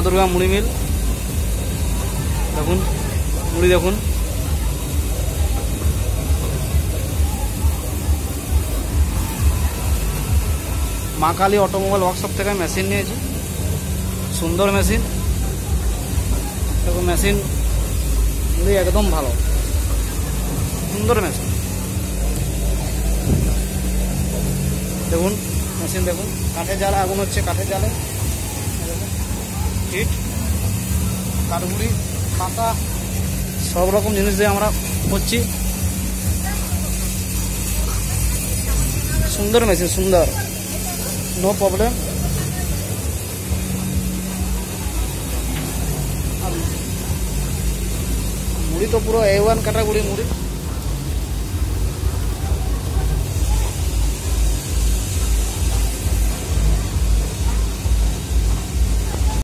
দুর্গা মুড়ি মিল। দেখুন মুড়ি দেখুন, মা কালী অটোমোবাইল ওয়ার্কশপ থেকে মেশিন নিয়েছি, সুন্দর মেশিন। দেখুন মেশিন একদম ভালো, সুন্দর মেশিন। দেখুন মেশিন দেখুন, কাঠের জালে আগুন হচ্ছে, কাঠের জালে হিট, কাঠগুড়ি, পাতা, সব রকম জিনিস দিয়ে আমরা করছি। সুন্দর মেশিন, সুন্দর, নো প্রবলেম। আর মুড়ি তো পুরো A1 ক্যাটাগরি মুড়ি।